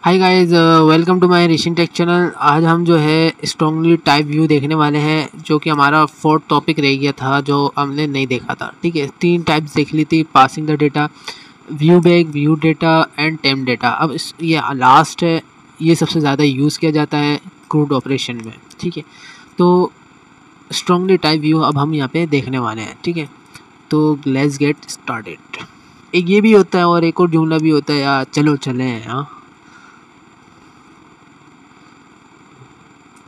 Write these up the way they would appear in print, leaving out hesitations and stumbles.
Hi guys, welcome to my Rishi tech channel. आज हम जो है स्ट्रांगली टाइप व्यू देखने वाले हैं, जो कि हमारा फोर्थ टॉपिक रह गया था जो हमने नहीं देखा था। ठीक है, 3 टाइप्स देख ली थी, passing the data, view back, view data and temp data. अब ये लास्ट है, ये सबसे ज़्यादा यूज़ किया जाता है क्रूड ऑपरेशन में। ठीक है, तो स्ट्रांगली टाइप व्यू अब हम यहाँ पे देखने वाले हैं। ठीक है, तो लेट्स गेट स्टार्टेड। एक ये भी होता है और एक और जुमला भी होता है यार, चलो चले हैं। हाँ,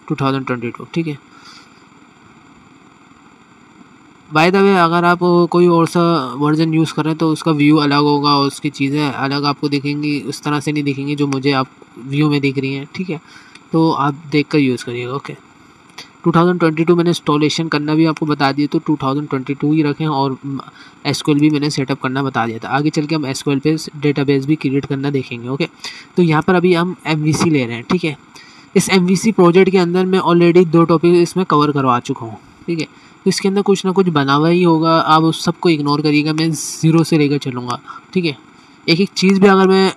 2022। ठीक है, बाय द वे अगर आप कोई और सा वर्जन यूज़ कर रहे हैं तो उसका व्यू अलग होगा और उसकी चीज़ें अलग आपको दिखेंगी, उस तरह से नहीं दिखेंगी जो मुझे आप व्यू में दिख रही हैं। ठीक है, तो आप देख कर यूज़ करिएगा। ओके, 2022 मैंने इंस्टॉलेशन करना भी आपको बता दिया, तो 2022 ही रखें। और एसक्यूएल भी मैंने सेटअप करना बता दिया था। आगे चल के हम एसक्यूएल पे डेटाबेस भी क्रिएट करना देखेंगे। ओके, तो यहाँ पर अभी हम एमवीसी ले रहे हैं। ठीक है, इस एमवीसी प्रोजेक्ट के अंदर मैं ऑलरेडी 2 टॉपिक इसमें कवर करवा चुका हूँ। ठीक है, तो इसके अंदर कुछ ना कुछ बना हुआ ही होगा, आप उस सबको इग्नोर करिएगा, मैं ज़ीरो से लेकर चलूँगा। ठीक है, एक एक चीज़ भी अगर मैं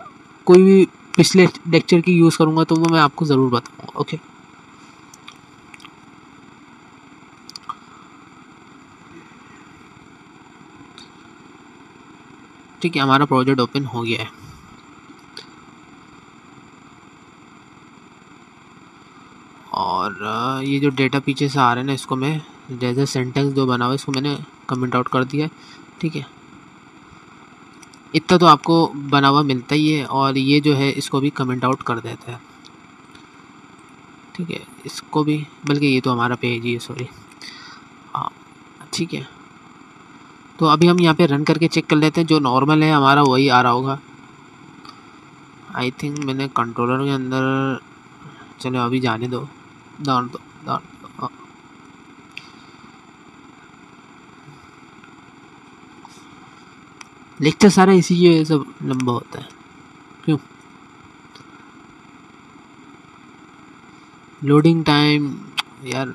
कोई भी पिछले लेक्चर की यूज़ करूँगा तो वो मैं आपको ज़रूर बताऊँगा। ओके, ठीक है, हमारा प्रोजेक्ट ओपन हो गया है। और ये जो डेटा पीछे से आ रहे हैं ना, इसको मैं जैसे सेंटेंस जो बना हुआ है इसको मैंने कमेंट आउट कर दिया है। ठीक है, इतना तो आपको बना हुआ मिलता ही है, और ये जो है इसको भी कमेंट आउट कर देते हैं। ठीक है, इसको भी, बल्कि ये तो हमारा पेज ही है, सॉरी। हाँ, ठीक है, तो अभी हम यहाँ पे रन करके चेक कर लेते हैं। जो नॉर्मल है हमारा वही आ रहा होगा। आई थिंक मैंने कंट्रोलर के अंदर, चलो अभी जाने दो, डाउन दो, डाउन दो। हाँ, लेक्चर सारा इसी की वजह से लंबा होता है। क्यों? लोडिंग टाइम यार,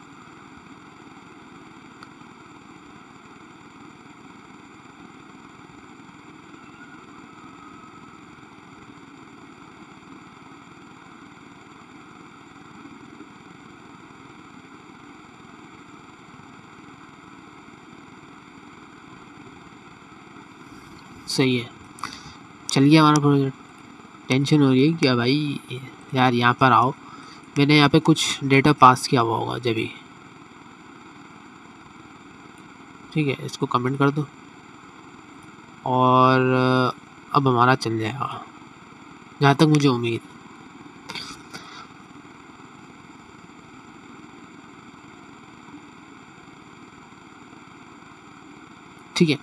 सही है, चल गया हमारा प्रोजेक्ट। टेंशन हो रही है क्या भाई? यार यहाँ पर आओ, मैंने यहाँ पे कुछ डेटा पास किया हुआ होगा जब भी। ठीक है, इसको कमेंट कर दो और अब हमारा चल जाएगा, जहाँ तक मुझे उम्मीद। ठीक है,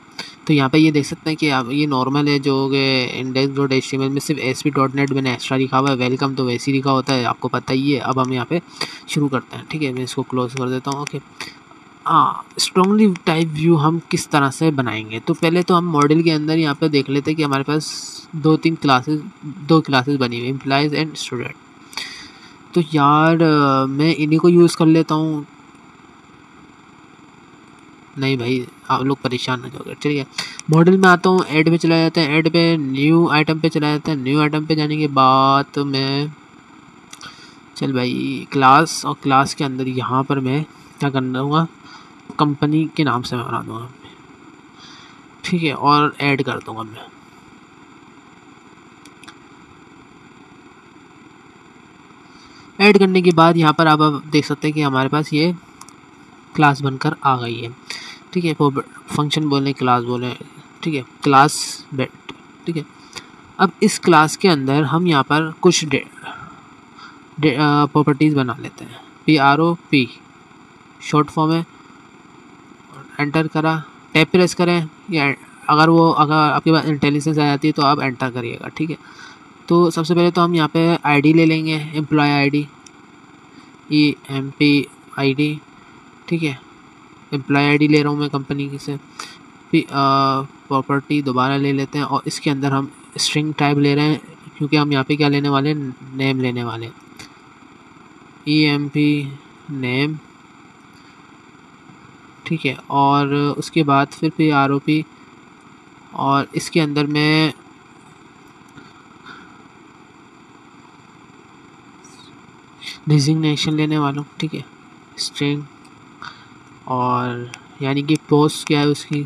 तो यहाँ पे ये देख सकते हैं कि आप ये नॉर्मल है, जो कि index.html में सिर्फ ASP.NET मैंने एक्स्ट्रा लिखा हुआ है। वेलकम तो वैसे ही लिखा होता है, आपको पता ही है। अब हम यहाँ पे शुरू करते हैं। ठीक है, मैं इसको क्लोज कर देता हूँ। ओके, हाँ, स्ट्रांगली टाइप व्यू हम किस तरह से बनाएंगे, तो पहले तो हम मॉडल के अंदर यहाँ पे देख लेते हैं कि हमारे पास दो क्लासेस बनी हुई, एम्प्लॉयज़ एंड स्टूडेंट। तो यार मैं इन्हीं को यूज़ कर लेता हूँ। नहीं भाई, आप लोग परेशान हो जाओगे। ठीक है, मॉडल में आता हूँ, ऐड पे चला जाता है, ऐड पे न्यू आइटम पे चला जाता है। न्यू आइटम पे जाने के बाद मैं, चल भाई, क्लास, और क्लास के अंदर यहाँ पर मैं क्या करना दूँगा, कंपनी के नाम से मैं बना दूँगा। ठीक है, और ऐड कर दूँगा मैं। ऐड करने के बाद यहाँ पर आप देख सकते हैं कि हमारे पास ये क्लास बनकर आ गई है। ठीक है, फंक्शन बोलें, क्लास बोलें। ठीक है, क्लास बेट। ठीक है, अब इस क्लास के अंदर हम यहाँ पर कुछ प्रॉपर्टीज़ बना लेते हैं। PROP शॉर्ट फॉर्म है, एंटर करा, टैब प्रेस करें, या अगर आपके पास इंटेलिजेंस आ जाती है तो आप एंटर करिएगा। ठीक है, तो सबसे पहले तो हम यहाँ पे आईडी ले लेंगे, एम्प्लॉय आईडी, EMP ID। ठीक है, एम्प्लॉय आईडी ले रहा हूँ मैं कंपनी की से। प्रॉपर्टी दोबारा ले लेते हैं, और इसके अंदर हम स्ट्रिंग टाइप ले रहे हैं, क्योंकि हम यहाँ पे क्या लेने वाले हैं, नेम लेने वाले हैं। EMP name. ठीक है, और उसके बाद फिर PROP, और इसके अंदर मैं डिजिग्नेशन लेने वाला हूँ, ठीक है, स्ट्रिंग, और यानी कि पोस्ट क्या है उसकी,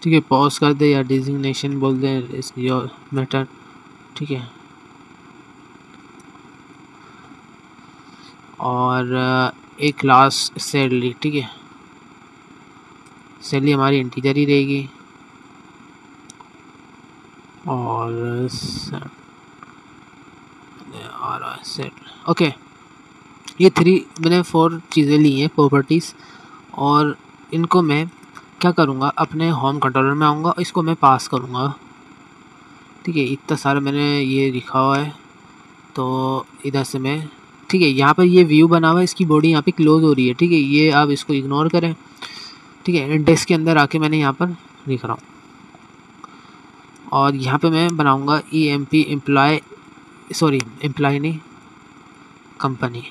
ठीक है, पोस्ट कर दे या डिजिग्नेशन बोल दे इस योर मेथड, ठीक है। और एक क्लास सैलरी, ठीक है, सैलरी हमारी इंटीजर ही रहेगी। और सेट, ओके, ये मैंने 4 चीज़ें ली हैं प्रॉपर्टीज़, और इनको मैं क्या करूँगा, अपने होम कंट्रोलर में आऊँगा, इसको मैं पास करूँगा, ठीक है। इतना सारा मैंने ये लिखा हुआ है, तो इधर से मैं, ठीक है, यहाँ पर ये व्यू बना हुआ है, इसकी बॉडी यहाँ पे क्लोज हो रही है, ठीक है, ये आप इसको इग्नोर करें, ठीक है। इंडेक्स के अंदर आके मैंने यहाँ पर लिख रहा हूँ, और यहाँ पे मैं बनाऊँगा EMP एम्प्लॉय, सॉरी एम्प्लॉय नहीं, कंपनी,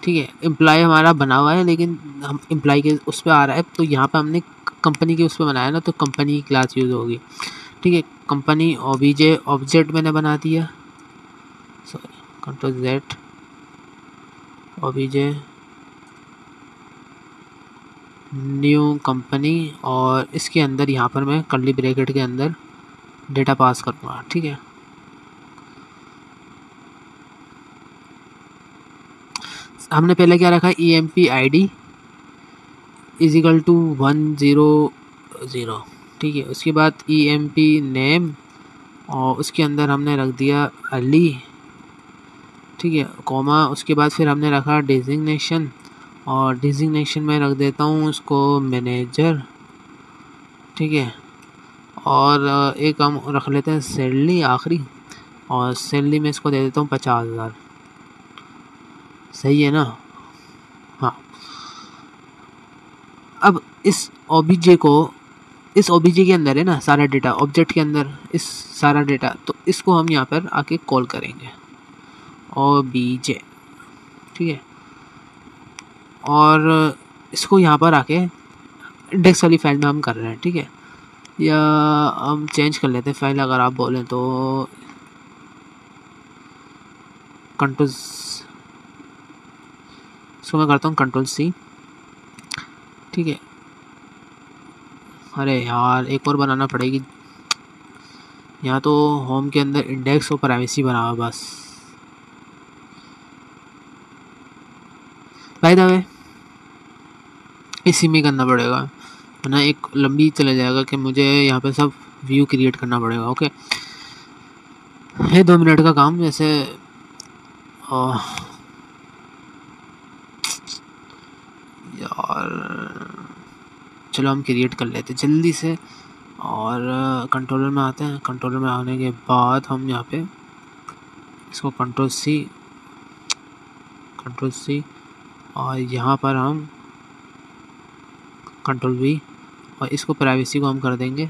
ठीक है। एम्प्लॉय हमारा बना हुआ है, लेकिन हम एम्प्लॉय के उस पर आ रहा है, तो यहाँ पे हमने कंपनी के उस पर बनाया ना, तो कंपनी की क्लास यूज़ होगी, ठीक है। कंपनी ओबीजे ऑब्जेक्ट मैंने बना दिया, sorry control Z, OBJ new company, और इसके अंदर यहाँ पर मैं कर्ली ब्रैकेट के अंदर डेटा पास करूँगा, ठीक है। हमने पहले क्या रखा है, EMP ID इजिकल टू 100, ठीक है। उसके बाद EMP नेम, और उसके अंदर हमने रख दिया अली, ठीक है, कॉमा, उसके बाद फिर हमने रखा डिजिग्नेशन, और डिजिग्नेशन में रख देता हूँ उसको मैनेजर, ठीक है। और एक हम रख लेते हैं सैलरी आखिरी, और सैलरी में इसको दे देता हूँ 50,000, सही है ना। हाँ, अब इस OBJ के अंदर है ना सारा डेटा, ऑब्जेक्ट के अंदर इस सारा डेटा, तो इसको हम यहाँ पर आके कॉल करेंगे OBJ, ठीक है। और इसको यहाँ पर आके इंडेक्स वाली फाइल में हम कर रहे हैं, ठीक है, या हम चेंज कर लेते हैं फाइल अगर आप बोलें तो, कंट्रोल, इसको मैं करता हूँ कंट्रोल C, ठीक है। अरे यार एक और बनाना पड़ेगी, यहाँ तो होम के अंदर इंडेक्स और प्राइवेसी बना हुआ बस, बाय द वे इसी में करना पड़ेगा, वरना एक लंबी चला जाएगा कि मुझे यहाँ पे सब व्यू क्रिएट करना पड़ेगा, ओके। है 2 मिनट का काम वैसे, यार चलो हम क्रिएट कर लेते हैं जल्दी से, और कंट्रोलर में आते हैं। कंट्रोलर में आने के बाद हम यहाँ पे इसको कंट्रोल C, और यहाँ पर हम कंट्रोल V, और इसको प्राइवेसी को हम कर देंगे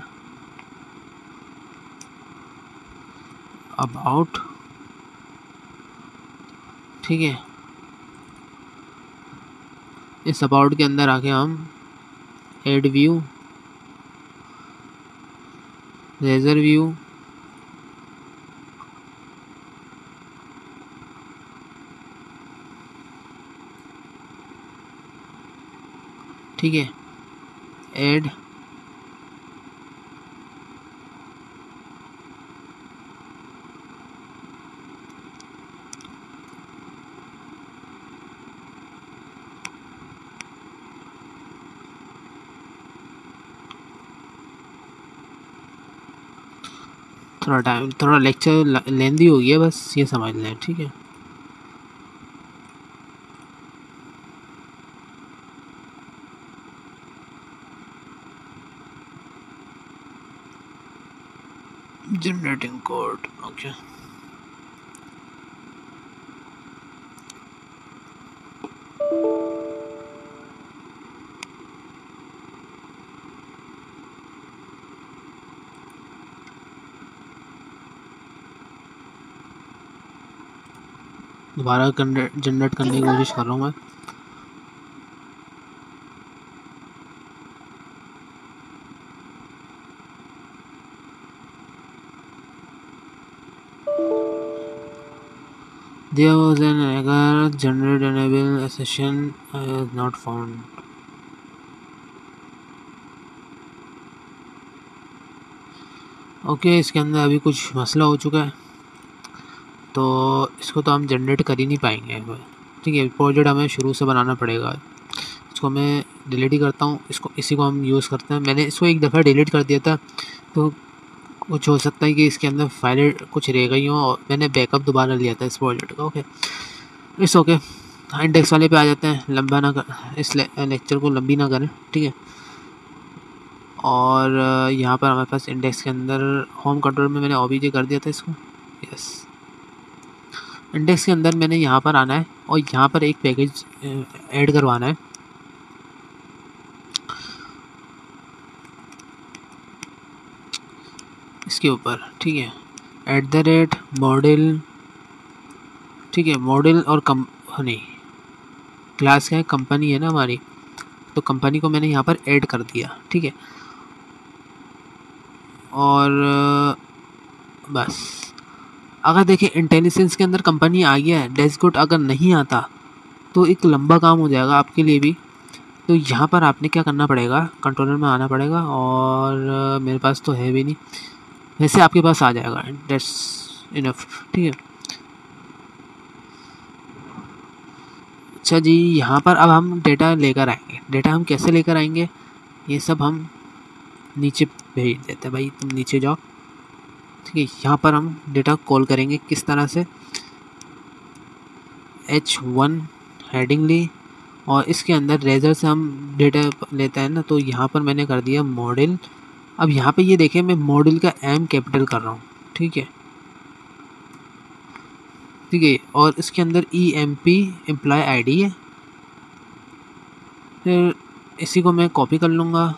अबाउट, ठीक है। इस अबाउट के अंदर आके हम ऐड व्यू, रेजर व्यू, ठीक है, ऐड, थोड़ा लेक्चर लेंदी हो गया, बस ये समझ लें, ठीक है। Generating code, okay. दोबारा जनरेट करने की कोशिश कर रहा हूँ मैं, There was an error generated enable session not found. Okay इसके अंदर अभी कुछ मसला हो चुका है, तो इसको तो हम जनरेट कर ही नहीं पाएंगे। ठीक है, प्रोजेक्ट हमें शुरू से बनाना पड़ेगा। इसको मैं डिलीट ही करता हूँ, इसी को हम यूज़ करते हैं। मैंने इसको एक दफ़ा डिलीट कर दिया था, तो कुछ हो सकता है कि इसके अंदर फाइलें कुछ रह गई हों, और मैंने बैकअप दोबारा लिया था इस प्रोजेक्ट का। Okay it's okay. इंडेक्स वाले पे आ जाते हैं, लंबा ना कर, इस लेक्चर को लंबी ना करें। ठीक है, और यहाँ पर हमारे पास इंडेक्स के अंदर होम कंट्रोल में मैंने ओबीजे कर दिया था इसको। यस, इंडेक्स के अंदर मैंने यहाँ पर आना है और यहाँ पर एक पैकेज ऐड करवाना है। इसके ऊपर ठीक है, @model। ठीक है, मॉडल और नहीं, क्लास क्या है, कंपनी है ना हमारी, तो कंपनी को मैंने यहाँ पर ऐड कर दिया। ठीक है, और बस अगर देखिए इंटेलिजेंस के अंदर कंपनी आ गया है, डैशबोर्ड अगर नहीं आता तो एक लंबा काम हो जाएगा आपके लिए भी। तो यहाँ पर आपने क्या करना पड़ेगा, कंट्रोलर में आना पड़ेगा, और मेरे पास तो है भी नहीं, वैसे आपके पास आ जाएगा, दैट्स इनफ। ठीक है, अच्छा जी, यहाँ पर अब हम डेटा लेकर आएंगे। डेटा हम कैसे लेकर आएंगे, ये सब हम नीचे भेज देते हैं। भाई तुम नीचे जाओ। ठीक है, यहाँ पर हम डेटा कॉल करेंगे किस तरह से, H1 हेडिंग ली, और इसके अंदर रेजर से हम डेटा लेते हैं ना, तो यहाँ पर मैंने कर दिया मॉडल। अब यहाँ पे ये देखें, मैं मॉडल का M कैपिटल कर रहा हूँ। ठीक है, ठीक है, और इसके अंदर EMP एम्प्लॉय ID है। फिर इसी को मैं कॉपी कर लूँगा,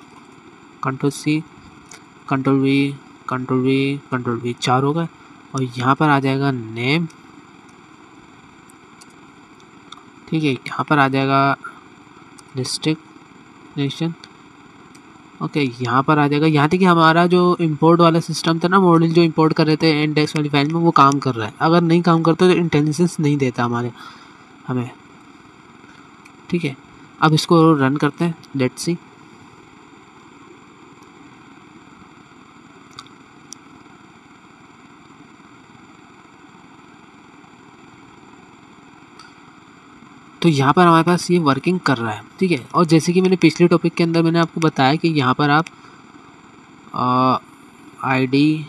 Ctrl+C, Ctrl+V, Ctrl+V, Ctrl+V, 4 हो गए, और यहाँ पर आ जाएगा नेम। ठीक है, यहाँ पर आ जाएगा डेस्टिनेशन। ओके, यहाँ पर आ जाएगा। यहाँ तक कि हमारा जो इंपोर्ट वाला सिस्टम था ना, मॉडल जो इंपोर्ट कर रहे थे इंडेक्स वाली फाइल में, वो काम कर रहा है। अगर नहीं काम करता तो इंटेलिजेंस नहीं देता हमें। ठीक है, अब इसको रन करते हैं, लेट्स सी। तो यहाँ पर हमारे पास ये वर्किंग कर रहा है। ठीक है, और जैसे कि मैंने पिछले टॉपिक के अंदर मैंने आपको बताया कि यहाँ पर आप ID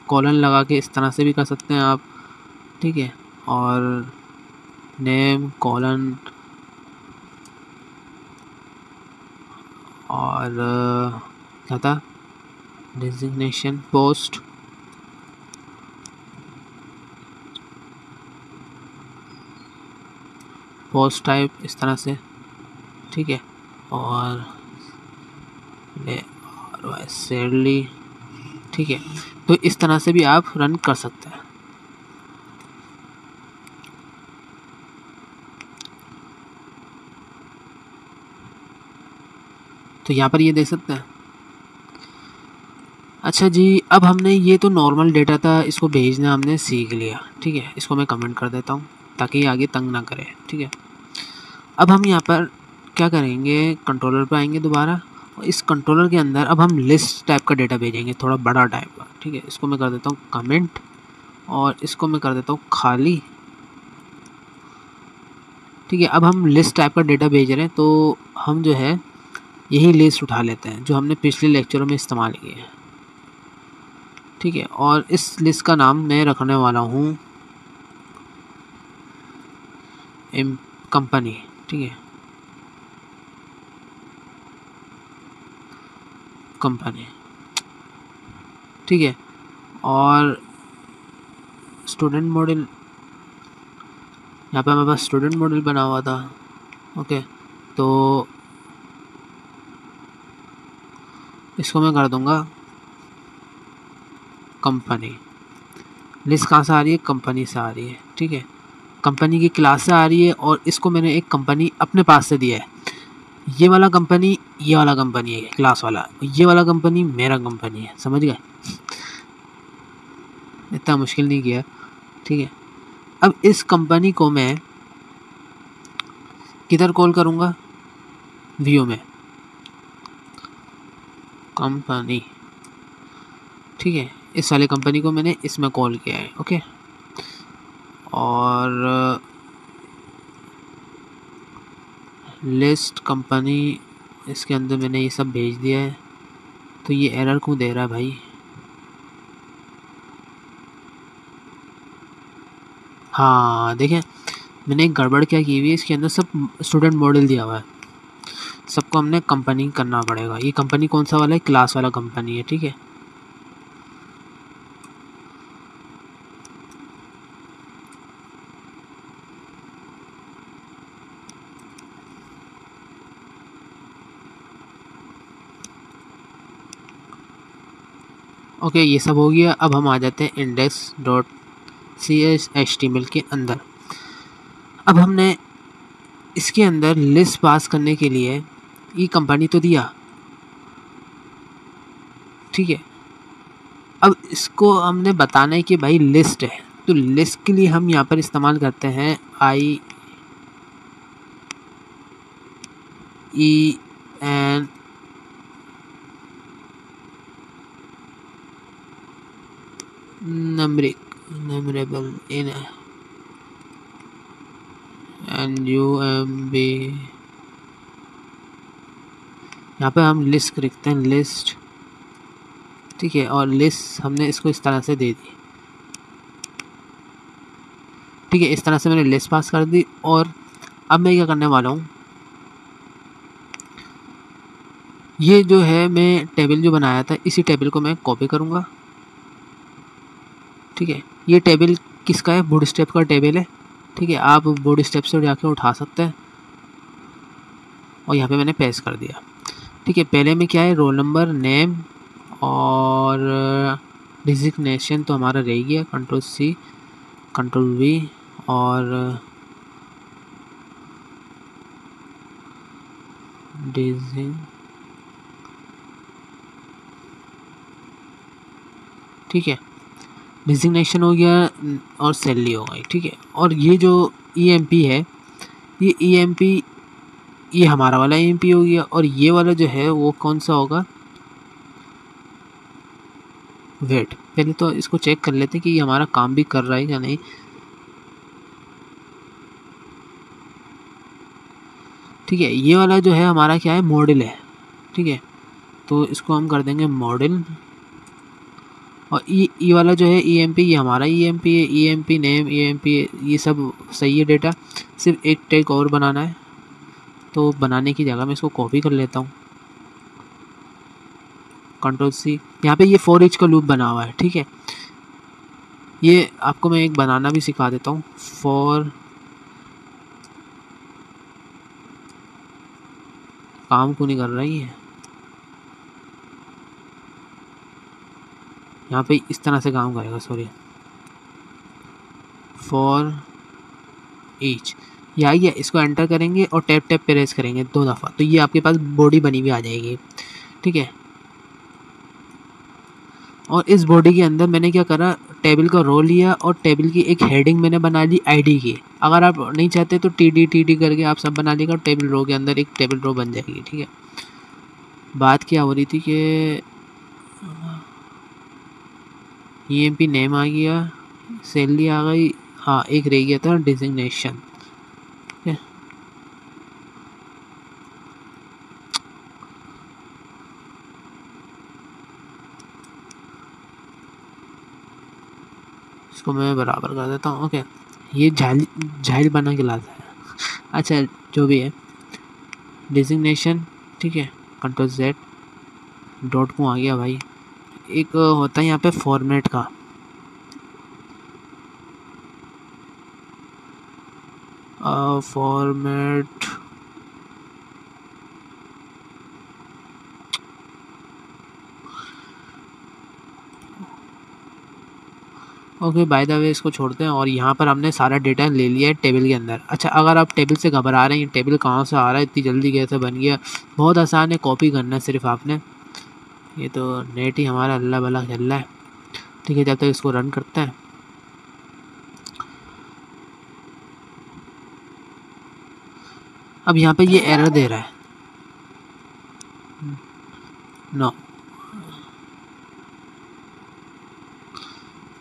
कॉलन लगा के इस तरह से भी कर सकते हैं आप। ठीक है, और नेम कॉलन, और क्या था, डेजिग्नेशन पोस्ट, पोस्ट टाइप, इस तरह से। ठीक है, और सैलरी। ठीक है, तो इस तरह से भी आप रन कर सकते हैं। तो यहाँ पर ये देख सकते हैं। अच्छा जी, अब हमने ये तो नॉर्मल डेटा था, इसको भेजना हमने सीख लिया। ठीक है, इसको मैं कमेंट कर देता हूँ ताकि आगे तंग ना करे। ठीक है, अब हम यहाँ पर क्या करेंगे, कंट्रोलर पे आएंगे दोबारा, और इस कंट्रोलर के अंदर अब हम लिस्ट टाइप का डेटा भेजेंगे, थोड़ा बड़ा टाइप का। ठीक है, इसको मैं कर देता हूँ कमेंट, और इसको मैं कर देता हूँ खाली। ठीक है, अब हम लिस्ट टाइप का डेटा भेज रहे हैं, तो हम जो है यही लिस्ट उठा लेते हैं जो हमने पिछले लेक्चरों में इस्तेमाल किए हैं। ठीक है, और इस लिस्ट का नाम मैं रखने वाला हूँ कंपनी। ठीक है, कंपनी। ठीक है, और स्टूडेंट मॉडल, यहाँ पे हमारे पास स्टूडेंट मॉडल बना हुआ था। ओके, तो इसको मैं कर दूंगा कंपनी। लिस्ट कहाँ से आ रही है, कंपनी से आ रही है। ठीक है, कंपनी की क्लास से आ रही है, और इसको मैंने एक कंपनी अपने पास से दिया है। ये वाला कंपनी, ये वाला कंपनी है क्लास वाला, ये वाला कंपनी मेरा कंपनी है। समझ गए, इतना मुश्किल नहीं किया। ठीक है, अब इस कंपनी को मैं किधर कॉल करूँगा, व्यू में कंपनी, ठीक है। इस वाले कंपनी को मैंने इसमें कॉल किया है, ओके। और लिस्ट कंपनी, इसके अंदर मैंने ये सब भेज दिया है। तो ये एरर क्यों दे रहा है भाई? हाँ देखें, मैंने एक गड़बड़ क्या की हुई है, इसके अंदर सब स्टूडेंट मॉडल दिया हुआ है, सबको हमने कंपनी करना पड़ेगा। ये कंपनी कौन सा वाला है, क्लास वाला कंपनी है, ठीक है। ओके, ये सब हो गया। अब हम आ जाते हैं index.html के अंदर। अब हमने इसके अंदर लिस्ट पास करने के लिए ये कंपनी तो दिया, ठीक है। अब इसको हमने बताना है कि भाई लिस्ट है, तो लिस्ट के लिए हम यहाँ पर इस्तेमाल करते हैं IEN numerable in NUMB। यहाँ पे हम लिस्ट लिखते हैं, लिस्ट, ठीक है। और लिस्ट हमने इसको इस तरह से दे दी, ठीक है। इस तरह से मैंने लिस्ट पास कर दी। और अब मैं क्या करने वाला हूँ, ये जो है मैं टेबल जो बनाया था, इसी टेबल को मैं कॉपी करूँगा, ठीक है। ये टेबल किसका है, बूटस्ट्रैप का टेबल है, ठीक है। आप बूटस्ट्रैप से जाके उठा सकते हैं। और यहाँ पे मैंने पेस्ट कर दिया, ठीक है। पहले में क्या है, रोल नंबर, नेम और डिजिग्नेशन तो हमारा रह गया, Ctrl+C Ctrl+V और ठीक है, डिजिग्नेशन हो गया और सैलरी हो गई, ठीक है। और ये जो EMP है, ये EMP, ये हमारा वाला EMP हो गया। और ये वाला जो है वो कौन सा होगा, वेट, पहले तो इसको चेक कर लेते हैं कि ये हमारा काम भी कर रहा है या नहीं। ठीक है, ये वाला जो है हमारा क्या है, मॉडल है, ठीक है। तो इसको हम कर देंगे मॉडल। और ई वाला जो है EMP, ये हमारा EMP है, EMP नेम, EMP, ये सब सही है डेटा। सिर्फ एक टैग और बनाना है, तो बनाने की जगह मैं इसको कॉपी कर लेता हूँ, Ctrl+C। यहाँ पे ये फॉर ईच का लूप बना हुआ है, ठीक है। ये आपको मैं एक बनाना भी सिखा देता हूँ, फॉर, काम क्यों नहीं कर रही है यहाँ पे, इस तरह से काम करेगा, सॉरी, फॉर ईच। ये आ गया, इसको एंटर करेंगे और टैप टैप प्रेस करेंगे 2 दफ़ा, तो ये आपके पास बॉडी बनी हुई आ जाएगी, ठीक है। और इस बॉडी के अंदर मैंने क्या करा, टेबल का रो लिया और टेबल की एक हेडिंग मैंने बना ली ID की। अगर आप नहीं चाहते तो TD करके आप सब बना लेगा, टेबल रो के अंदर एक टेबल रो बन जाएगी, ठीक है। बात क्या हो रही थी कि EMP नेम आ गया, सैलरी आ गई, हाँ एक रह गया था डिजिग्नेशन, ठीक है। इसको मैं बराबर कर देता हूँ, ओके। ये झाइल बना के लाता है, अच्छा जो भी है, डिजिग्नेशन, ठीक है। Ctrl+Z, डॉट को आ गया भाई। एक होता है यहाँ पे फॉर्मेट का, format, okay by the way इसको छोड़ते हैं। और यहाँ पर हमने सारा डेटा ले लिया है टेबल के अंदर। अच्छा, अगर आप टेबल से घबरा रहे हैं, टेबल कहाँ से आ रहा है, इतनी जल्दी कैसे बन गया, बहुत आसान है, कॉपी करना है सिर्फ आपने। ये तो नेट ही हमारा अल्लाह भला चल रहा है, ठीक है। जब तक इसको रन करते हैं, अब यहाँ पे ये एरर दे रहा है, नो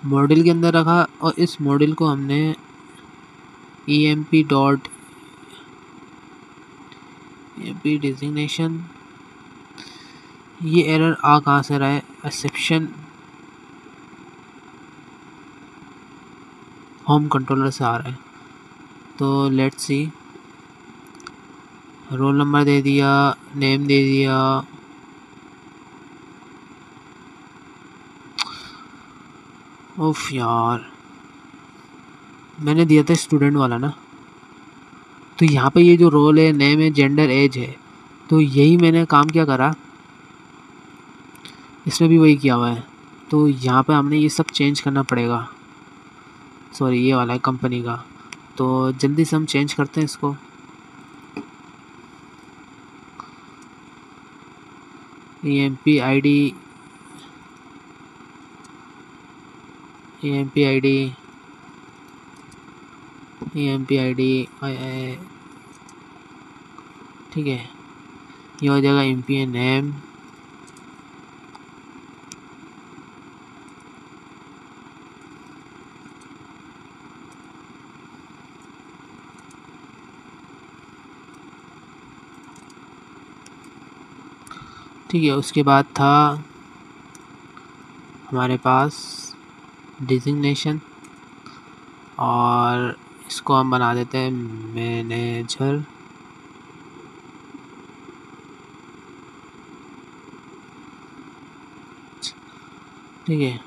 मॉड्यूल के अंदर रखा और इस मॉड्यूल को हमने emp डिजिग्नेशन, ये एरर आ कहाँ से रहा है, एक्सेप्शन होम कंट्रोलर से आ रहा है। तो लेट्स सी, रोल नंबर दे दिया, नेम दे दिया, उफ यार मैंने दिया था स्टूडेंट वाला ना। तो यहाँ पे ये जो रोल है, नेम है, जेंडर, एज है, तो यही मैंने काम क्या करा, इसमें भी वही किया हुआ है। तो यहाँ पे हमने ये सब चेंज करना पड़ेगा, सॉरी ये वाला है कंपनी का। तो जल्दी से हम चेंज करते हैं इसको। emp id ठीक है, ये हो जाएगा emp नेम, ठीक है। उसके बाद था हमारे पास डिजिग्नेशन, और इसको हम बना देते हैं मैनेजर, ठीक है।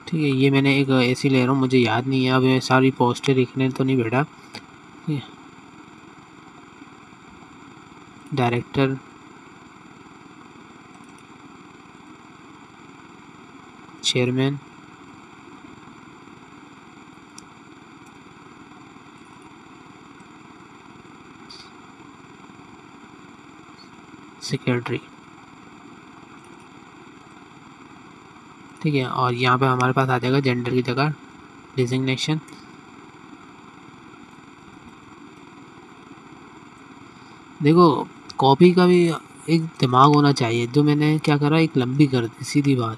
ठीक है, ये मैंने एक ऐसी ले रहा हूँ, मुझे याद नहीं है अब, ये सारी पोस्टें लिखने तो नहीं बैठा। डायरेक्टर, चेयरमैन, सेक्रेटरी, ठीक है। और यहाँ पे हमारे पास आ जाएगा जेंडर की जगह डिजिग्नेशन, देखो कॉपी का भी एक दिमाग होना चाहिए। जो मैंने क्या करा, एक लंबी कर दी सीधी बात।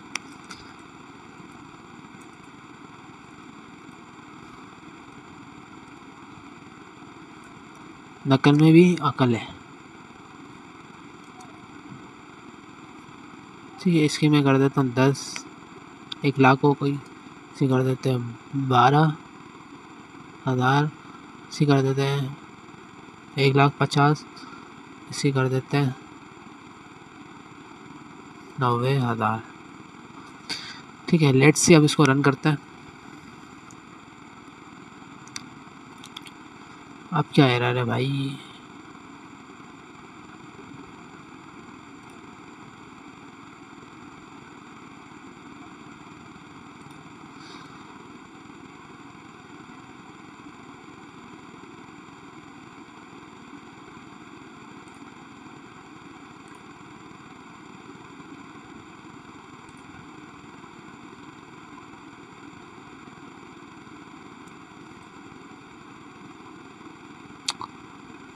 नकल में भी अकल है, ठीक है। इसकी मैं कर देता हूँ 10, 1,00,000 हो गई, इसे कर देते हैं 12,000, इसे कर देते हैं 1,50,000, इसे कर देते हैं 90,000, ठीक है। लेट्स सी, अब इसको रन करते हैं। अब क्या एरर है भाई,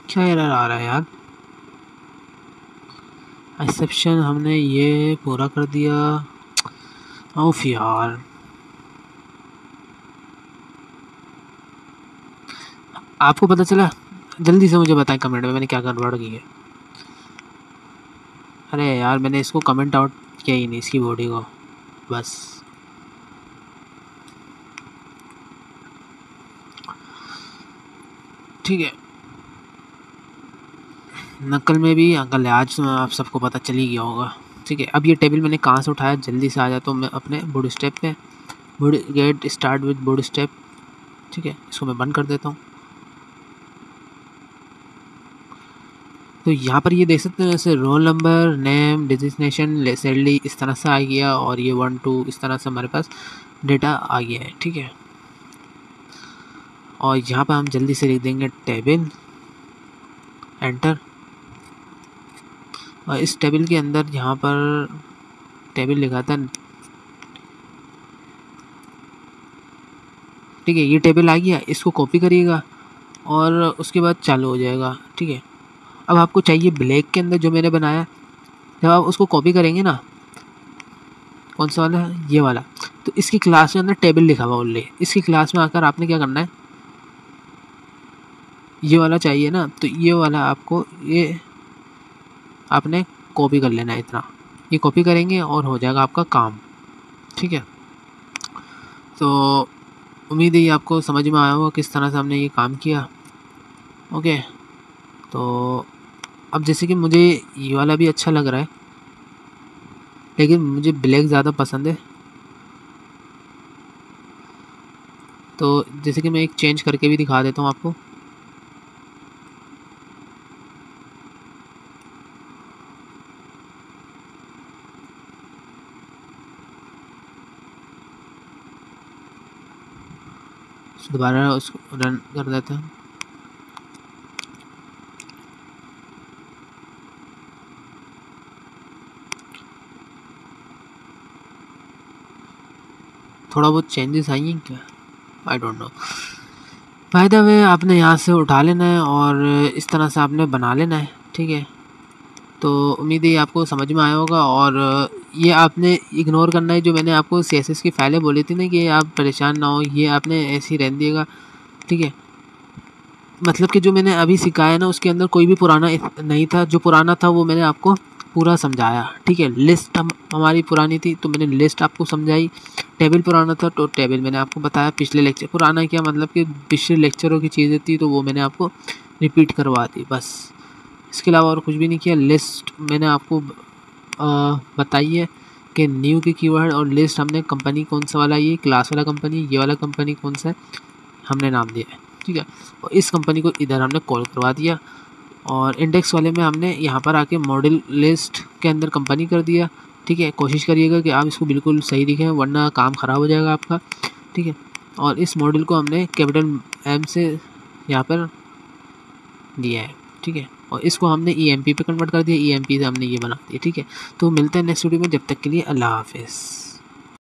क्या एरर आ रहा है यार। एक्सेप्शन हमने ये पूरा कर दिया, ओफ यार। आपको पता चला, जल्दी से मुझे बताएं कमेंट में मैंने क्या गड़बड़ की है। अरे यार मैंने इसको कमेंट आउट किया ही नहीं, इसकी बॉडी को, बस। ठीक है, नकल में भी अकल है, आज आप सबको पता चल ही गया होगा, ठीक है। अब ये टेबल मैंने कहाँ से उठाया, जल्दी से आ जाता हूँ मैं अपने बूट स्टेप पे, get start with boot step, ठीक है। इसको मैं बंद कर देता हूँ। तो यहाँ पर ये देख सकते हैं, जैसे roll number, name, designation, salary इस तरह से आ गया, और ये 1 2 इस तरह से हमारे पास डेटा आ गया है, ठीक है। और यहाँ पर हम जल्दी से लिख देंगे टेबल, एंटर। और इस टेबल के अंदर यहाँ पर टेबल लिखा था, ठीक है, ये टेबल आ गया, इसको कॉपी करिएगा और उसके बाद चालू हो जाएगा, ठीक है। अब आपको चाहिए ब्लैक के अंदर जो मैंने बनाया, जब आप उसको कॉपी करेंगे ना, कौन सा वाला है, ये वाला, तो इसकी क्लास के अंदर टेबल लिखा हुआ ओनली, इसकी क्लास में आकर आपने क्या करना है, ये वाला चाहिए ना, तो ये वाला आपको ये आपने कॉपी कर लेना है इतना, ये कॉपी करेंगे और हो जाएगा आपका काम, ठीक है। तो उम्मीद है ये आपको समझ में आया होगा किस तरह से हमने ये काम किया। ओके, तो अब जैसे कि मुझे ये वाला भी अच्छा लग रहा है, लेकिन मुझे ब्लैक ज़्यादा पसंद है, तो जैसे कि मैं एक चेंज करके भी दिखा देता हूँ आपको। दोबारा उसको रन कर देते हैं। थोड़ा बहुत चेंजेस आई हैं क्या, I don't know. By the way आपने यहाँ से उठा लेना है और इस तरह से आपने बना लेना है, ठीक है। तो उम्मीद है ये आपको समझ में आया होगा और ये आपने इग्नोर करना है जो मैंने आपको CSS की फाइलें बोली थी ना कि आप परेशान ना हो, ये आपने ऐसे ही रहने दिएगा, ठीक है। मतलब कि जो मैंने अभी सिखाया ना उसके अंदर कोई भी पुराना नहीं था, जो पुराना था वो मैंने आपको पूरा समझाया, ठीक है। लिस्ट हमारी पुरानी थी तो मैंने लिस्ट आपको समझाई, टेबल पुराना था तो टेबल मैंने आपको बताया, पिछले लेक्चर पुराना क्या मतलब कि पिछले लेक्चरों की चीज़ें थी तो वो मैंने आपको रिपीट करवा दी, बस इसके अलावा और कुछ भी नहीं किया। लिस्ट मैंने आपको बताई है कि न्यू के कीवर्ड, और लिस्ट हमने कंपनी कौन सा वाला, ये क्लास वाला कंपनी, ये वाला कंपनी कौन सा है हमने नाम दिया है, ठीक है। और इस कंपनी को इधर हमने कॉल करवा दिया और इंडेक्स वाले में हमने यहाँ पर आके मॉडल लिस्ट के अंदर कंपनी कर दिया, ठीक है। कोशिश करिएगा कि आप इसको बिल्कुल सही लिखें वरना काम ख़राब हो जाएगा आपका, ठीक है। और इस मॉडल को हमने कैपिटल M से यहाँ पर दिया है, ठीक है। और इसको हमने EMP पे कन्वर्ट कर दिया, EMP से हमने ये बना दिया, ठीक है। तो मिलते हैं नेक्स्ट वीडियो में, जब तक के लिए अल्लाह हाफिज़।